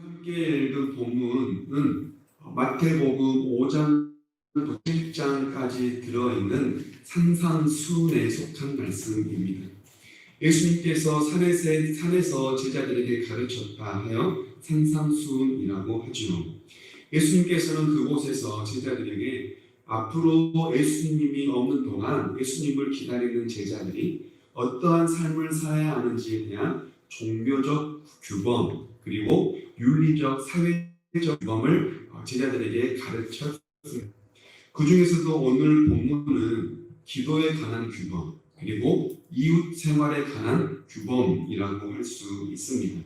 함께 읽은 본문은 마태복음 5장부터 7장까지 들어있는 산상수훈에 속한 말씀입니다. 예수님께서 산에서 제자들에게 가르쳤다 하여 산상수훈이라고 하죠. 예수님께서는 그곳에서 제자들에게 앞으로 예수님이 없는 동안 예수님을 기다리는 제자들이 어떠한 삶을 살아야 하는지에 대한 종교적 규범 그리고 윤리적 사회적 규범을 제자들에게 가르쳤습니다. 그 중에서도 오늘 본문은 기도에 관한 규범 그리고 이웃 생활에 관한 규범이라고 할 수 있습니다.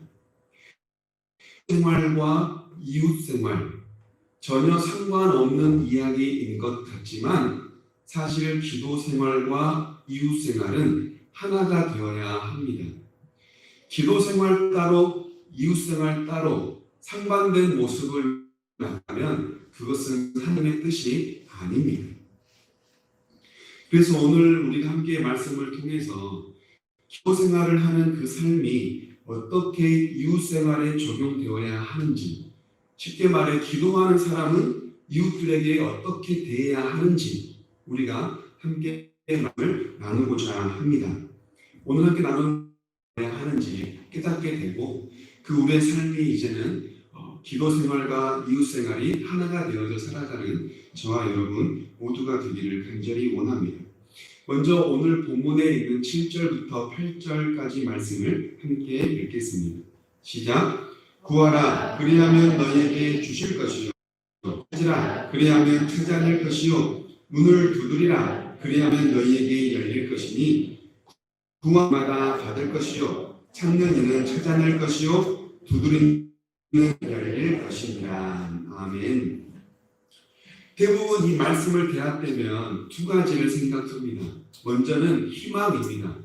생활과 이웃 생활 전혀 상관없는 이야기인 것 같지만 사실 기도 생활과 이웃 생활은 하나가 되어야 합니다. 기도 생활 따로 이웃 생활 따로 상반된 모습을 나타내면 그것은 하나님의 뜻이 아닙니다. 그래서 오늘 우리가 함께 말씀을 통해서 기도 생활을 하는 그 삶이 어떻게 이웃 생활에 적용되어야 하는지, 쉽게 말해 기도하는 사람은 이웃들에게 어떻게 대해야 하는지 우리가 함께 말을 나누고자 합니다. 오늘 함께 나눠야 하는지 깨닫게 되고 그 우리의 삶이 이제는 기도 생활과 이웃 생활이 하나가 되어져 살아가는 저와 여러분 모두가 되기를 간절히 원합니다. 먼저 오늘 본문에 있는 7절부터 8절까지 말씀을 함께 읽겠습니다. 시작. 구하라 그리하면 너희에게 주실 것이요 찾으라 그리하면 찾아낼 것이요 문을 두드리라 그리하면 너희에게 열릴 것이니 구하는 마다 받을 것이요 찾는 이는 찾아낼 것이요 두드리는 열릴 것입니다. 아멘. 대부분 이 말씀을 대합되면 두 가지를 생각합니다. 먼저는 희망입니다.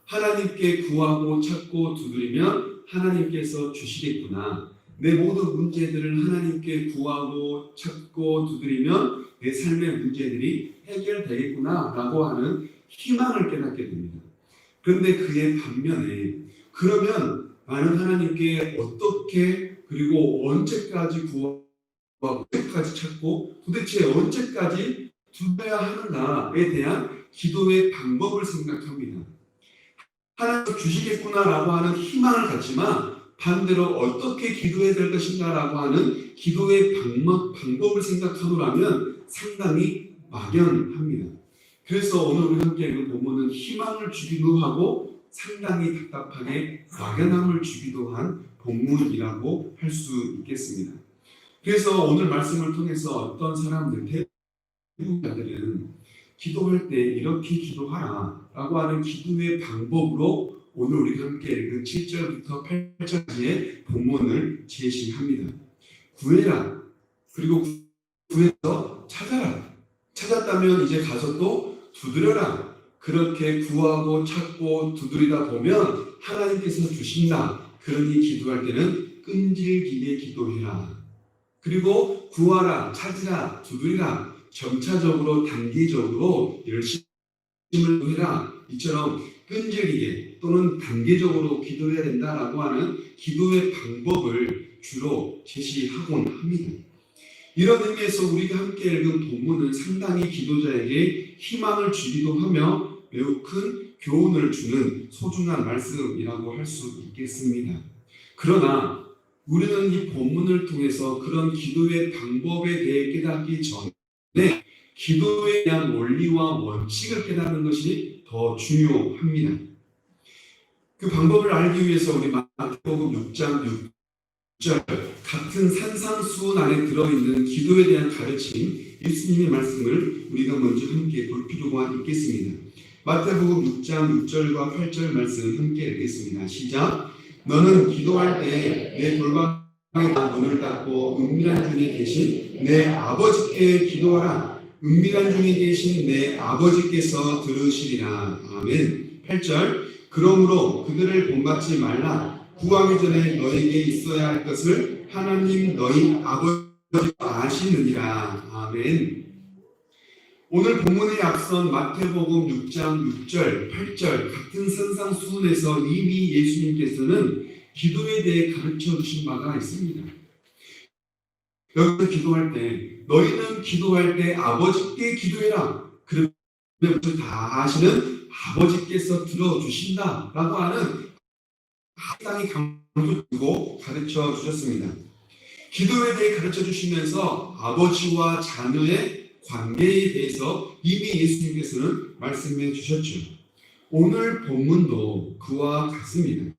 하나님께 구하고 찾고 두드리면 하나님께서 주시겠구나. 내 모든 문제들을 하나님께 구하고 찾고 두드리면 내 삶의 문제들이 해결되겠구나 라고 하는 희망을 깨닫게 됩니다. 그런데 그의 반면에 그러면 나는 하나님께 어떻게 그리고 언제까지 구하고 언제까지 찾고 도대체 언제까지 두드려야 하는가에 대한 기도의 방법을 생각합니다. 하나님 주시겠구나라고 하는 희망을 갖지만 반대로 어떻게 기도해야 될 것인가라고 하는 기도의 방법을 생각하노라면 상당히 막연합니다. 그래서 오늘 우리 함께 읽은 본문은 희망을 주기도 하고 상당히 답답하게 막연함을 주기도 한 본문이라고 할 수 있겠습니다. 그래서 오늘 말씀을 통해서 어떤 사람들, 대부분들은 기도할 때 이렇게 기도하라 라고 하는 기도의 방법으로 오늘 우리가 함께 읽은 7절부터 8절까지의 본문을 제시합니다. 구해라. 그리고 구해서 찾아라. 찾았다면 이제 가서 또 두드려라. 그렇게 구하고 찾고 두드리다 보면 하나님께서 주신다. 그러니 기도할 때는 끈질기게 기도해라. 그리고 구하라, 찾으라, 두드리라. 점차적으로 단계적으로 열심히 해라. 이처럼 끈질기게 또는 단계적으로 기도해야 된다라고 하는 기도의 방법을 주로 제시하곤 합니다. 이런 의미에서 우리가 함께 읽은 본문은 상당히 기도자에게 희망을 주기도 하며 매우 큰 교훈을 주는 소중한 말씀이라고 할 수 있겠습니다. 그러나 우리는 이 본문을 통해서 그런 기도의 방법에 대해 깨닫기 전에 기도에 대한 원리와 원칙을 깨닫는 것이 더 중요합니다. 그 방법을 알기 위해서 우리 마태복음 6장 6절 같은 산상수훈 안에 들어있는 기도에 대한 가르침 예수님의 말씀을 우리가 먼저 함께 볼 필요가 있겠습니다. 마태복음 6장 6절과 8절 말씀 함께 읽겠습니다. 시작. 너는 기도할 때 내 돌방에 문을 닫고 은밀한 중에 계신 내 아버지께 기도하라. 은밀한 중에 계신 내 아버지께서 들으시리라. 아멘. 8절. 그러므로 그들을 본받지 말라. 구하기 전에 너에게 있어야 할 것을 하나님 너희 아버지가 아시느니라. 아멘. 오늘 본문에 앞선 마태복음 6장 6절, 8절 같은 산상수훈에서 이미 예수님께서는 기도에 대해 가르쳐 주신 바가 있습니다. 여기서 기도할 때 너희는 기도할 때 아버지께 기도해라. 그러면 다 아시는 아버지께서 들어주신다라고 하는 상당히 강조 두고 가르쳐 주셨습니다. 기도에 대해 가르쳐 주시면서 아버지와 자녀의 관계에 대해서 이미 예수님께서는 말씀해 주셨죠. 오늘 본문도 그와 같습니다.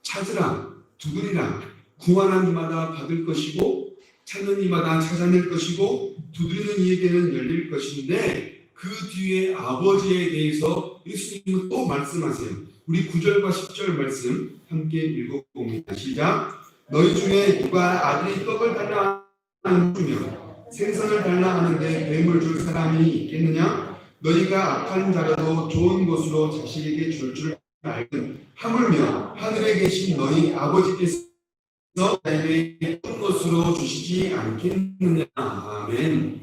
찾으라, 두드리라, 구하는 이마다 받을 것이고 찾는 이마다 찾아낼 것이고 두드리는 이에게는 열릴 것인데 그 뒤에 아버지에 대해서 예수님은 또 말씀하세요. 우리 9절과 10절 말씀 함께 읽어봅니다. 시작. 너희 중에 누가 아들이 떡을 달라 하느냐 생선을 달라 하는데 뱀을 줄 사람이 있겠느냐? 너희가 악한 자라도 좋은 것으로 자식에게 줄 알든 하물며 하늘에 계신 너희 아버지께서 너희에게 좋은 것으로 주시지 않겠느냐? 아멘.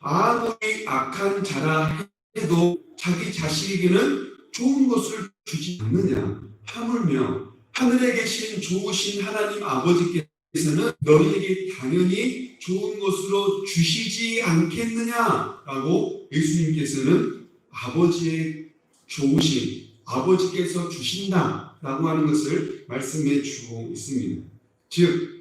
아무리 악한 자라 해도 자기 자식에게는 좋은 것을 주지 않느냐? 하물며 하늘에 계신 좋으신 하나님 아버지께서는 너희에게 당연히 좋은 것으로 주시지 않겠느냐라고 예수님께서는 아버지의 좋으심, 아버지께서 주신다라고 하는 것을 말씀해 주고 있습니다. 즉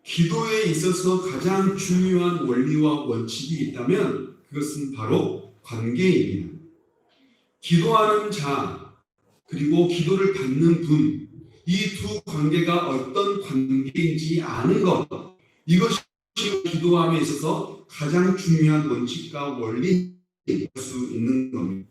기도에 있어서 가장 중요한 원리와 원칙이 있다면 그것은 바로 관계입니다. 기도하는 자 그리고 기도를 받는 분, 이 두 관계가 어떤 관계인지 아는 것, 이것이 기도함에 있어서 가장 중요한 원칙과 원리일 수 있는 겁니다.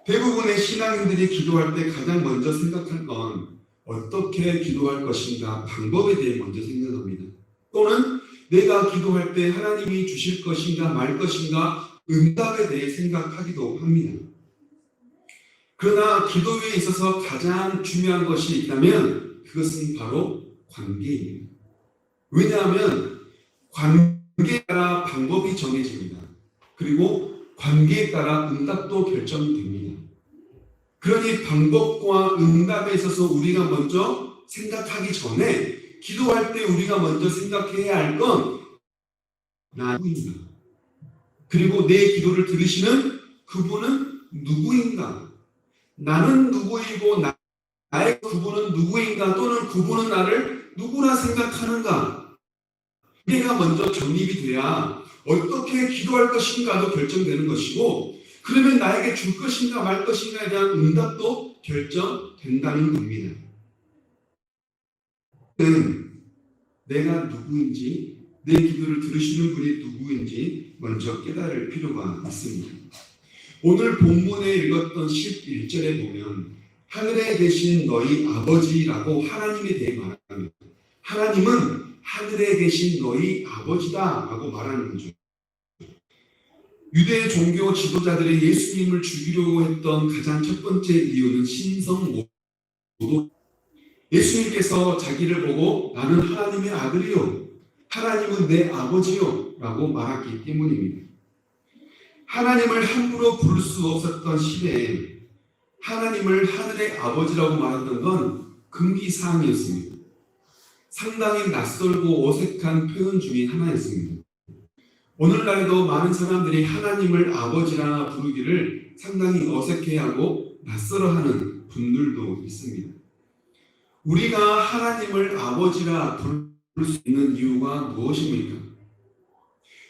대부분의 신앙인들이 기도할 때 가장 먼저 생각할 건 어떻게 기도할 것인가 방법에 대해 먼저 생각합니다. 또는 내가 기도할 때 하나님이 주실 것인가 말 것인가 응답에 대해 생각하기도 합니다. 그러나 기도에 있어서 가장 중요한 것이 있다면 그것은 바로 관계입니다. 왜냐하면 관계에 따라 방법이 정해집니다. 그리고 관계에 따라 응답도 결정됩니다. 그러니 방법과 응답에 있어서 우리가 먼저 생각하기 전에 기도할 때 우리가 먼저 생각해야 할 건 나인가? 그리고 내 기도를 들으시는 그분은 누구인가? 나는 누구이고 나의 그분은 누구인가? 또는 그분은 나를 누구라 생각하는가? 내가 먼저 정립이 돼야 어떻게 기도할 것인가도 결정되는 것이고 그러면 나에게 줄 것인가 말 것인가에 대한 응답도 결정된다는 겁니다. 내가 누구인지 내 기도를 들으시는 분이 누구인지 먼저 깨달을 필요가 있습니다. 오늘 본문에 읽었던 11절에 보면 하늘에 계신 너희 아버지라고 하나님에 대해 말합니다. 하나님은 하늘에 계신 너희 아버지다 라고 말하는 거죠. 유대 종교 지도자들이 예수님을 죽이려고 했던 가장 첫 번째 이유는 신성 모독. 예수님께서 자기를 보고 나는 하나님의 아들이요 하나님은 내 아버지요 라고 말했기 때문입니다. 하나님을 함부로 부를 수 없었던 시대에 하나님을 하늘의 아버지라고 말했던 건 금기사항이었습니다. 상당히 낯설고 어색한 표현 중에 하나였습니다. 오늘날에도 많은 사람들이 하나님을 아버지라 부르기를 상당히 어색해하고 낯설어하는 분들도 있습니다. 우리가 하나님을 아버지라 부를 수 있는 이유가 무엇입니까?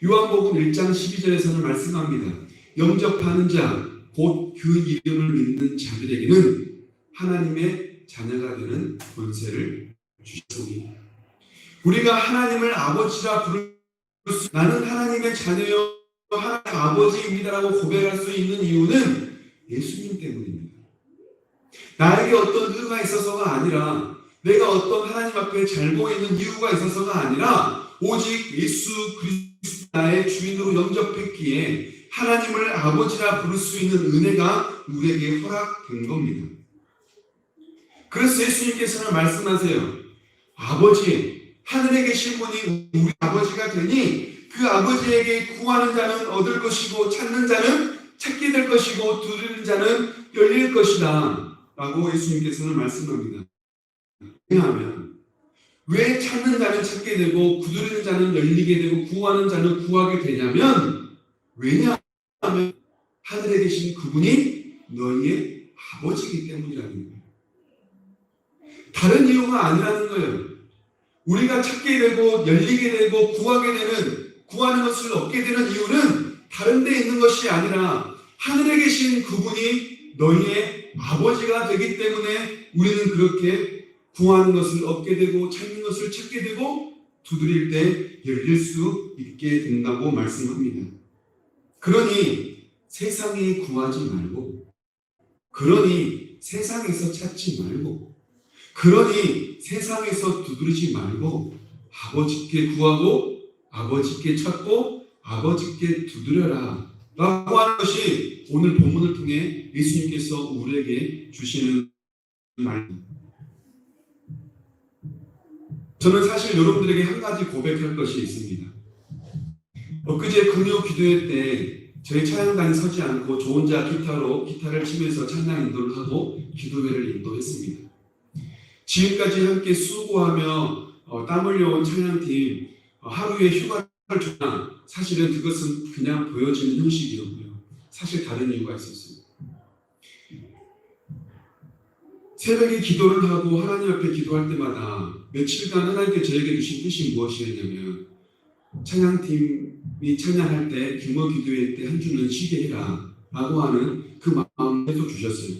요한복음 1장 12절에서는 말씀합니다. 영접하는 자, 곧 그 이름을 믿는 자들에게는 하나님의 자녀가 되는 권세를 주시옵니다. 우리가 하나님을 아버지라 부를 수, 나는 하나님의 자녀요 하나님 아버지입니다라고 고백할 수 있는 이유는 예수님 때문입니다. 나에게 어떤 의가 있어서가 아니라 내가 어떤 하나님 앞에 잘 보이는 이유가 있어서가 아니라 오직 예수 그리스도 나의 주인으로 영접했기에 하나님을 아버지라 부를 수 있는 은혜가 우리에게 허락된 겁니다. 그래서 예수님께서는 말씀하세요. 아버지, 하늘에 계신 분이 우리 아버지가 되니 그 아버지에게 구하는 자는 얻을 것이고 찾는 자는 찾게 될 것이고 두드리는 자는 열릴 것이다. 라고 예수님께서는 말씀합니다. 왜냐하면 왜 찾는 자는 찾게 되고 두드리는 자는 열리게 되고 구하는 자는 구하게 되냐면, 왜냐하면 하늘에 계신 그분이 너희의 아버지이기 때문이라는 거예요. 다른 이유가 아니라는 거예요. 우리가 찾게 되고 열리게 되고 구하게 되는, 구하는 것을 얻게 되는 이유는 다른 데 있는 것이 아니라 하늘에 계신 그분이 너희의 아버지가 되기 때문에 우리는 그렇게 구하는 것을 얻게 되고 찾는 것을 찾게 되고 두드릴 때 열릴 수 있게 된다고 말씀합니다. 그러니 세상에 구하지 말고, 그러니 세상에서 찾지 말고, 그러니 세상에서 두드리지 말고 아버지께 구하고 아버지께 찾고 아버지께 두드려라 라고 하는 것이 오늘 본문을 통해 예수님께서 우리에게 주시는 말입니다. 저는 사실 여러분들에게 한 가지 고백할 것이 있습니다. 엊그제 금요 기도회 때 저희 찬양단이 서지 않고 저 혼자 기타를 치면서 찬양 인도를 하고 기도회를 인도했습니다. 지금까지 함께 수고하며 땀 흘려온 찬양팀 하루에 휴가를 줬나, 사실은 그것은 그냥 보여지는 형식이었고요. 사실 다른 이유가 있었습니다. 새벽에 기도를 하고 하나님 앞에 기도할 때마다 며칠간 하나님께 저에게 주신 뜻이 무엇이었냐면, 찬양팀이 찬양할 때 규모 기도회 때 한 주는 쉬게 해라 라고 하는 그 마음을 주셨어요.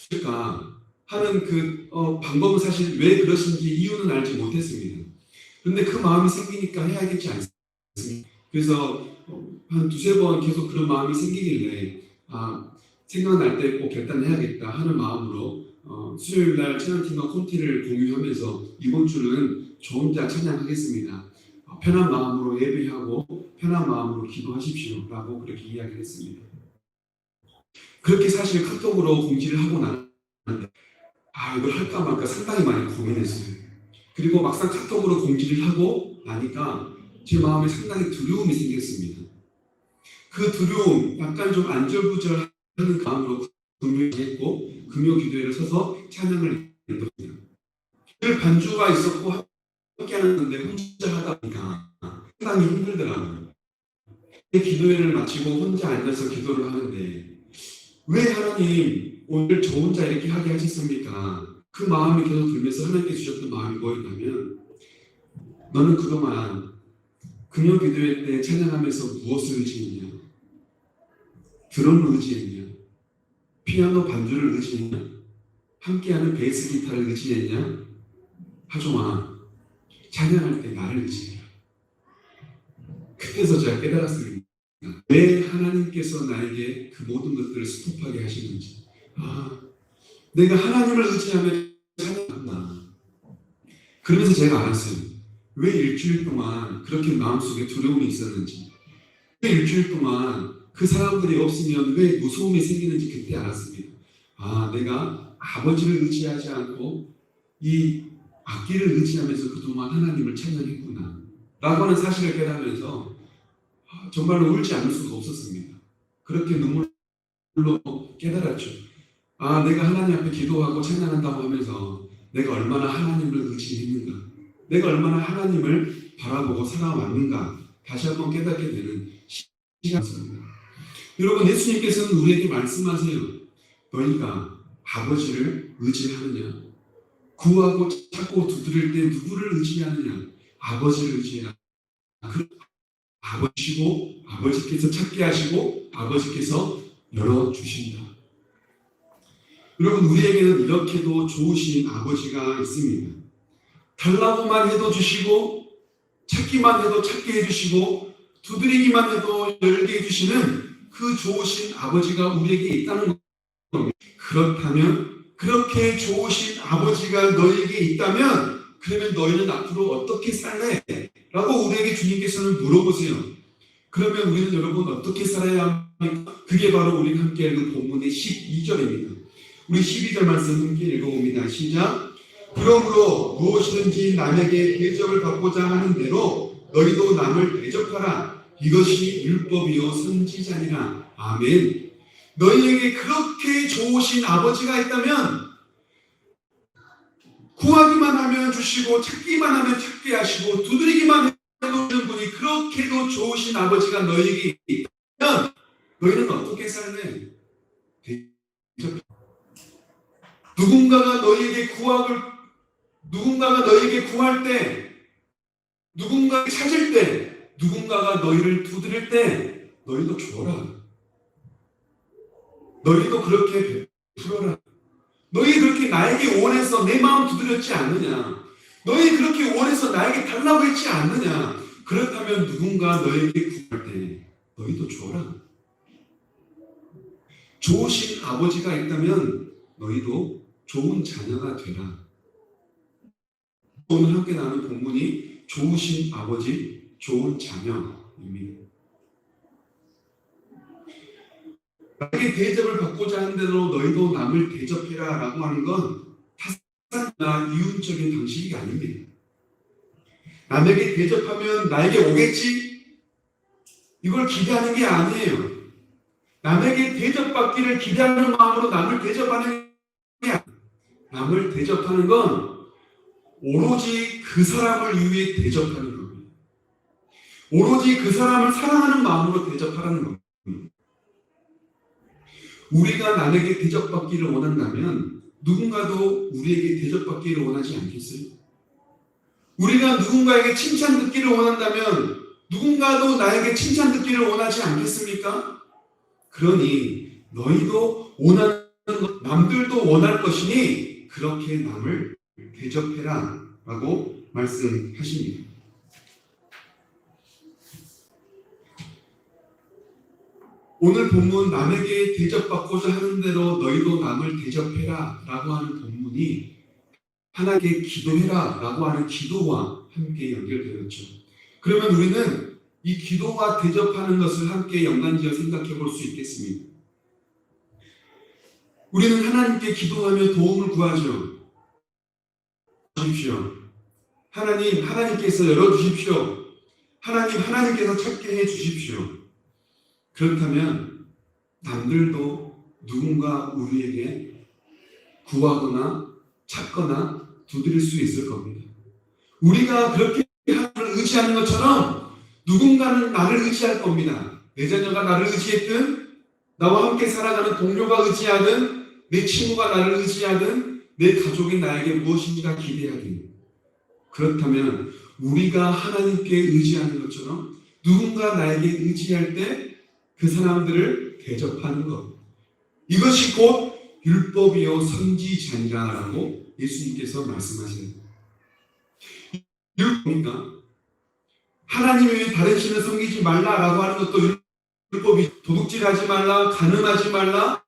그러니까 하는 방법은 사실 왜 그러신지 이유는 알지 못했습니다. 그런데 그 마음이 생기니까 해야겠지 않습니까? 그래서 한 두세 번 계속 그런 마음이 생기길래 생각날 때 꼭 결단해야겠다 하는 마음으로 수요일날 찬양팀과 콘티를 공유하면서 이번 주는 저 혼자 찬양하겠습니다. 편한 마음으로 예배하고 편한 마음으로 기도하십시오 라고 그렇게 이야기를 했습니다. 그렇게 사실 카톡으로 공지를 하고 나는데 이걸 할까 말까 상당히 많이 고민했어요. 그리고 막상 카톡으로 공지를 하고 나니까 제 마음에 상당히 두려움이 생겼습니다. 그 두려움, 약간 좀 안절부절하는 마음으로 금요했고 금요 기도회를 서서 찬양을 했습니다. 그 반주가 있었고 함께 하는데 혼자 하다 보니까 상당히 힘들더라고요. 기도회를 마치고 혼자 앉아서 기도를 하는데 왜 하나님 오늘 저 혼자 이렇게 하게 하셨습니까? 그 마음이 계속 들면서 하나님께 주셨던 마음이 뭐였냐면, 너는 그동안 금요 기도회 때 찬양하면서 무엇을 의지했냐? 드럼을 의지했냐? 피아노 반주를 의지했냐? 함께하는 베이스 기타를 의지했냐? 하종아, 찬양할 때 나를 의지해라. 그때서 제가 깨달았습니다. 왜 하나님께서 나에게 그 모든 것들을 스톱하게 하시는지. 내가 하나님을 의지하면 찬양한다. 그러면서 제가 알았어요. 왜 일주일 동안 그렇게 마음속에 두려움이 있었는지, 왜 일주일 동안 그 사람들이 없으면 왜 무서움이 생기는지 그때 알았습니다. 내가 아버지를 의지하지 않고 이 악기를 의지하면서 그동안 하나님을 찬양했구나 라고 하는 사실을 깨달으면서 정말로 울지 않을 수가 없었습니다. 그렇게 눈물로 깨달았죠. 내가 하나님 앞에 기도하고 찬양한다고 하면서 내가 얼마나 하나님을 의지했는가, 내가 얼마나 하나님을 바라보고 살아왔는가 다시 한번 깨닫게 되는 시간이었습니다. 여러분, 예수님께서는 우리에게 말씀하세요. 너희가 아버지를 의지하느냐? 구하고 찾고 두드릴 때 누구를 의지하느냐? 아버지를 의지해라. 아버지시고 아버지께서 찾게 하시고 아버지께서 열어주신다. 여러분, 우리에게는 이렇게도 좋으신 아버지가 있습니다. 달라고만 해도 주시고 찾기만 해도 찾게 해주시고 두드리기만 해도 열게 해주시는 그 좋으신 아버지가 우리에게 있다는 겁니다. 그렇다면, 그렇게 좋으신 아버지가 너희에게 있다면 그러면 너희는 앞으로 어떻게 살래? 라고 우리에게 주님께서는 물어보세요. 그러면 우리는 여러분 어떻게 살아야 합니까? 그게 바로 우리가 함께 읽은 본문의 12절입니다. 우리 12절 말씀 함께 읽어봅니다. 시작. 그러므로 무엇이든지 남에게 대접을 받고자 하는 대로 너희도 남을 대접하라. 이것이 율법이요 선지자니라. 아멘. 너희에게 그렇게 좋으신 아버지가 있다면 구하기만 하면 주시고 찾기만 하면 찾게 하시고 두드리기만 해도 주는 분이 그렇게도 좋으신 아버지가 너희에게 있다면 너희는 어떻게 살래? 누군가가 너희에게 구할 때, 누군가를 찾을 때, 누군가가 너희를 두드릴 때 너희도 줘라. 너희도 그렇게 베풀어라. 너희 그렇게 나에게 원해서 내 마음 두드렸지 않느냐? 너희 그렇게 원해서 나에게 달라고 했지 않느냐? 그렇다면 누군가 너에게 구할 때 너희도 줘라. 좋으신 아버지가 있다면 너희도 좋은 자녀가 되라. 오늘 함께 나눈 본문이 좋으신 아버지, 좋은 자녀입니다. 나에게 대접을 받고자 하는 대로 너희도 남을 대접해라 라고 하는 건 타산이나 이윤적인 방식이 아닙니다. 남에게 대접하면 나에게 오겠지? 이걸 기대하는 게 아니에요. 남에게 대접받기를 기대하는 마음으로 남을 대접하는 게 아니에요. 남을 대접하는 건 오로지 그 사람을 위해 대접하는 겁니다. 오로지 그 사람을 사랑하는 마음으로 대접하라는 겁니다. 우리가 남에게 대접받기를 원한다면 누군가도 우리에게 대접받기를 원하지 않겠어요? 우리가 누군가에게 칭찬 듣기를 원한다면 누군가도 나에게 칭찬 듣기를 원하지 않겠습니까? 그러니 너희도 원하는 것, 남들도 원할 것이니 그렇게 남을 대접해라 라고 말씀하십니다. 오늘 본문 남에게 대접받고자 하는 대로 너희도 남을 대접해라 라고 하는 본문이 하나님께 기도해라 라고 하는 기도와 함께 연결되어 있죠. 그러면 우리는 이 기도와 대접하는 것을 함께 연관지어 생각해 볼 수 있겠습니다. 우리는 하나님께 기도하며 도움을 구하죠. 주십시오. 하나님께서 열어주십시오. 하나님께서 찾게 해주십시오. 그렇다면 남들도 누군가 우리에게 구하거나 찾거나 두드릴 수 있을 겁니다. 우리가 그렇게 하나님을 의지하는 것처럼 누군가는 나를 의지할 겁니다. 내 자녀가 나를 의지했든 나와 함께 살아가는 동료가 의지하든 내 친구가 나를 의지하든 내 가족이 나에게 무엇인가 기대하든 그렇다면 우리가 하나님께 의지하는 것처럼 누군가 나에게 의지할 때 그 사람들을 대접하는 것. 이것이 곧 율법이요 선지자니라라고 예수님께서 말씀하세요. 율법입니까? 하나님 외에 다른 신을 섬기지 말라라고 하는 것도 율법이 도둑질하지 말라, 간음하지 말라,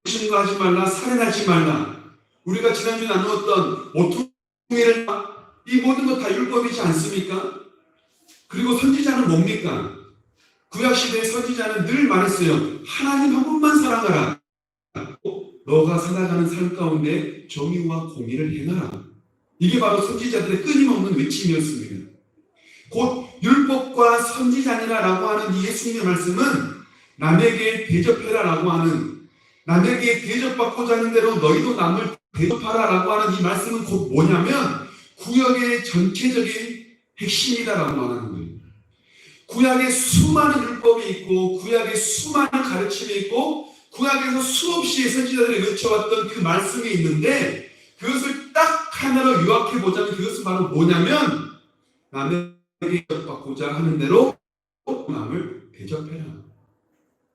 신고하지 말라, 살인하지 말라. 우리가 지난주에 나누었던 오퉁이를 이 모든 것 다 율법이지 않습니까? 그리고 선지자는 뭡니까? 구약시대의 선지자는 늘 말했어요. 하나님 한 분만 사랑하라. 너가 살아가는 삶 가운데 정의와 공의를 행하라. 이게 바로 선지자들의 끊임없는 외침이었습니다. 곧 율법과 선지자니라라고 하는 이 예수님의 말씀은 남에게 대접해라라고 하는 남에게 대접받고자 하는 대로 너희도 남을 대접하라라고 하는 이 말씀은 곧 뭐냐면 구약의 전체적인 핵심이다라고 말하는 거예요. 구약에 수많은 율법이 있고 구약에 수많은 가르침이 있고 구약에서 수없이 선지자들이 외쳐왔던 그 말씀이 있는데 그것을 딱 하나로 요약해보자면 그것은 바로 뭐냐면 남에게 대접받고자 하는 대로 남을 대접해라.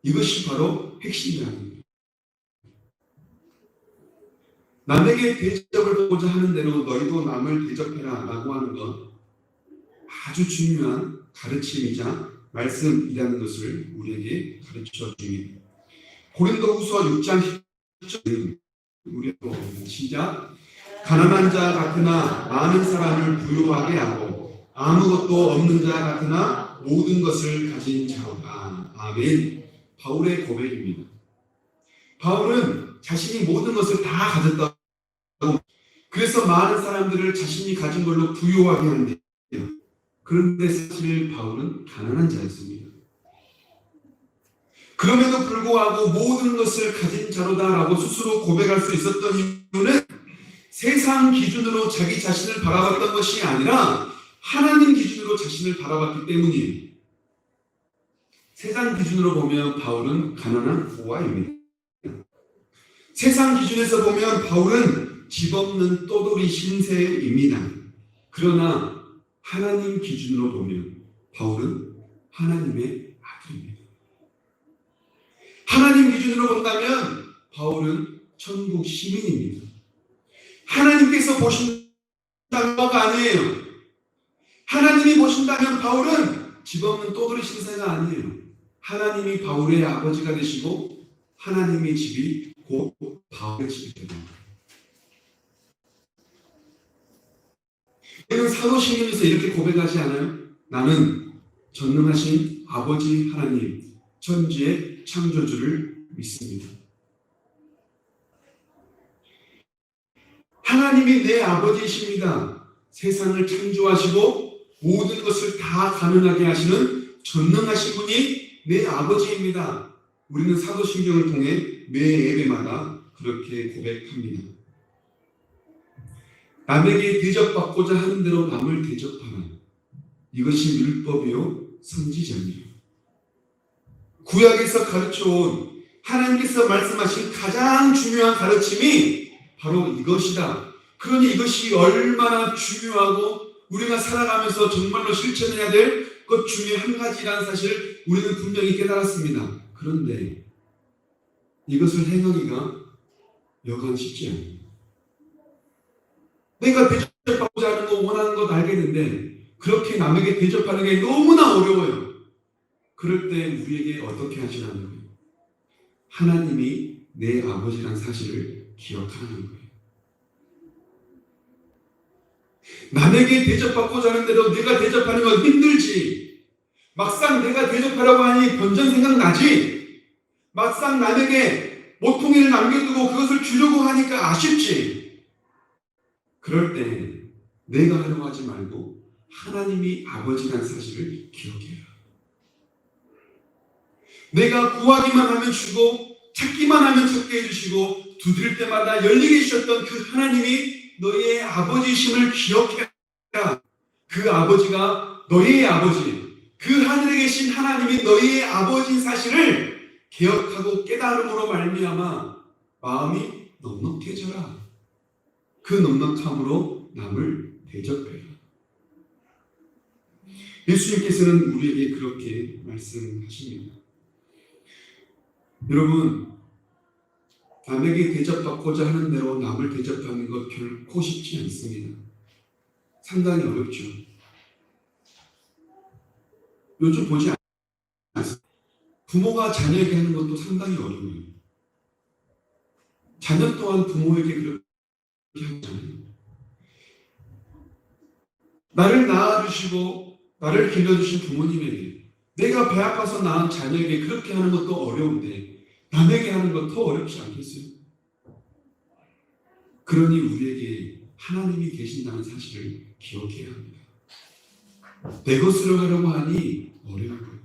이것이 바로 핵심이라는 거예요. 남에게 대접을 받고자 하는 대로 너희도 남을 대접해라 라고 하는 것 아주 중요한 가르침이자 말씀이라는 것을 우리에게 가르쳐 줍니다. 고린도후서 6장 10절은 우리도 시작. 가난한 자 같으나 많은 사람을 부유하게 하고 아무것도 없는 자 같으나 모든 것을 가진 자로다. 아멘. 바울의 고백입니다. 바울은 자신이 모든 것을 다 가졌다고 그래서 많은 사람들을 자신이 가진 걸로 부유하게 하는데 그런데 사실 바울은 가난한 자였습니다. 그럼에도 불구하고 모든 것을 가진 자로다라고 스스로 고백할 수 있었던 이유는 세상 기준으로 자기 자신을 바라봤던 것이 아니라 하나님 기준으로 자신을 바라봤기 때문이에요. 세상 기준으로 보면 바울은 가난한 고아입니다. 세상 기준에서 보면 바울은 집 없는 떠돌이 신세입니다. 그러나 하나님 기준으로 보면 바울은 하나님의 아들입니다. 하나님 기준으로 본다면 바울은 천국 시민입니다. 하나님께서 보신다는 것 아니에요. 하나님이 보신다면 바울은 집 없는 떠돌이 신세가 아니에요. 하나님이 바울의 아버지가 되시고 하나님의 집이 곧 바울의 집이 됩니다. 우리는 사도신경에서 이렇게 고백하지 않아요? 나는 전능하신 아버지 하나님, 천지의 창조주를 믿습니다. 하나님이 내 아버지이십니다. 세상을 창조하시고 모든 것을 다 가능하게 하시는 전능하신 분이 내 아버지입니다. 우리는 사도신경을 통해 매 예배마다 그렇게 고백합니다. 남에게 대접받고자 하는 대로 남을 대접하라. 이것이 율법이요 선지자니요. 구약에서 가르쳐온 하나님께서 말씀하신 가장 중요한 가르침이 바로 이것이다. 그러니 이것이 얼마나 중요하고 우리가 살아가면서 정말로 실천해야 될 것 중에 한 가지라는 사실을 우리는 분명히 깨달았습니다. 그런데 이것을 행하기가 여간 쉽지 않아요. 내가 대접받고자 하는 거 원하는 것 알겠는데 그렇게 남에게 대접하는 게 너무나 어려워요. 그럴 때 우리에게 어떻게 하시냐면 하나님이 내 아버지란 사실을 기억하는 거예요. 남에게 대접받고자 하는 대로 내가 대접하는 건 힘들지. 막상 내가 대접하려고 하니 번전 생각나지. 막상 남에게 모퉁이를 남겨두고 그것을 주려고 하니까 아쉽지. 그럴 때 내가 하려고 하지 말고 하나님이 아버지라는 사실을 기억해라. 내가 구하기만 하면 주고 찾기만 하면 찾게 해주시고 두드릴 때마다 열리게 해주셨던 그 하나님이 너희의 아버지심을 기억해라. 그 아버지가 너희의 아버지, 그 하늘에 계신 하나님이 너희의 아버지인 사실을 기억하고 깨달음으로 말미암아 마음이 넉넉해져라. 그 넉넉함으로 남을 대접해라. 예수님께서는 우리에게 그렇게 말씀하십니다. 여러분, 남에게 대접받고자 하는 대로 남을 대접하는 것 결코 쉽지 않습니다. 상당히 어렵죠. 요즘 보지 않습니다. 부모가 자녀에게 하는 것도 상당히 어려워요. 자녀 또한 부모에게 그렇게 하잖아요. 나를 낳아주시고 나를 길러주신 부모님에게 내가 배 아파서 낳은 자녀에게 그렇게 하는 것도 어려운데 남에게 하는 것 더 어렵지 않겠어요? 그러니 우리에게 하나님이 계신다는 사실을 기억해야 합니다. 내 것으로 하려고 하니 어려운 거예요.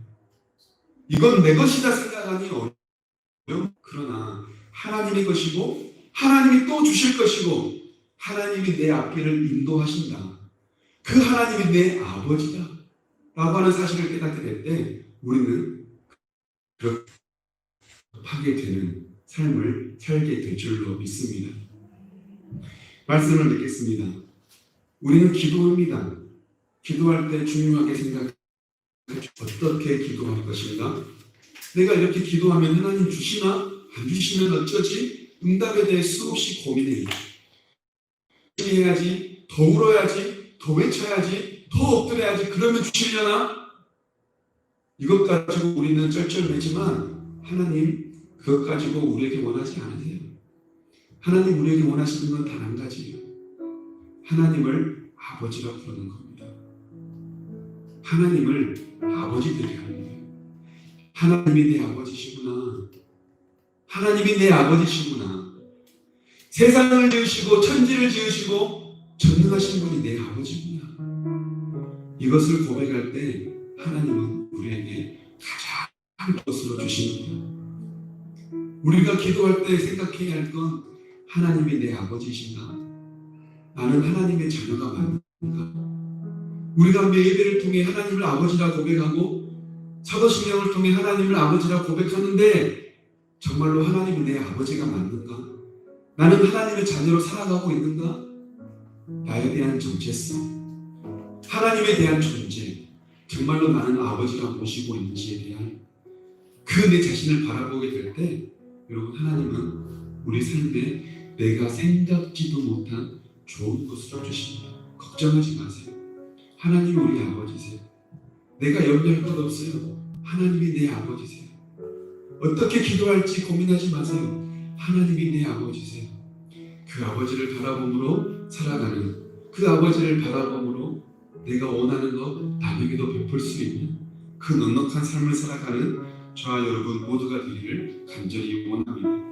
이건 내 것이다 생각하니 어려운. 그러나 하나님의 것이고 하나님이 또 주실 것이고 하나님이 내 앞길을 인도하신다. 그 하나님이 내 아버지다 라고 하는 사실을 깨닫게 될 때 우리는 그렇게 하게 되는 삶을 살게 될 줄로 믿습니다. 말씀을 맺겠습니다. 우리는 기도합니다. 기도할 때 중요하게 생각해 어떻게 기도할 것인가? 내가 이렇게 기도하면 하나님 주시나? 안 주시면 어쩌지? 응답에 대해 수없이 고민해요. 해야지, 더 울어야지, 더 외쳐야지, 더 엎드려야지, 그러면 주시려나? 이것 가지고 우리는 쩔쩔매지만 하나님 그것 가지고 우리에게 원하지 않으세요. 하나님 우리에게 원하시는 건 단 한 가지예요. 하나님을 아버지라고 부르는 겁니다. 하나님을 아버지 되게 하는 거예요. 하나님이 내 아버지시구나. 하나님이 내 아버지시구나. 세상을 지으시고 천지를 지으시고 전능하신 분이 내 아버지구나. 이것을 고백할 때 하나님은 우리에게 가장 한 것으로 주십니다. 우리가 기도할 때 생각해야 할 건 하나님이 내 아버지이신가? 나는 하나님의 자녀가 맞는가? 우리가 예배를 통해 하나님을 아버지라 고백하고 사도신경을 통해 하나님을 아버지라 고백하는데 정말로 하나님이 내 아버지가 맞는가? 나는 하나님의 자녀로 살아가고 있는가? 나에 대한 정체성, 하나님에 대한 존재, 정말로 나는 아버지가 모시고 있는지에 대한 그 내 자신을 바라보게 될 때 여러분 하나님은 우리 삶에 내가 생각지도 못한 좋은 것을 주십니다. 걱정하지 마세요. 하나님이 우리 아버지세요. 내가 염려할 것 없어요. 하나님이 내 아버지세요. 어떻게 기도할지 고민하지 마세요. 하나님이 내 아버지세요. 그 아버지를 바라봄으로 살아가는, 그 아버지를 바라봄으로 내가 원하는 것 남에게도 베풀 수 있는 그 넉넉한 삶을 살아가는 저와 여러분 모두가 되기를 간절히 원합니다.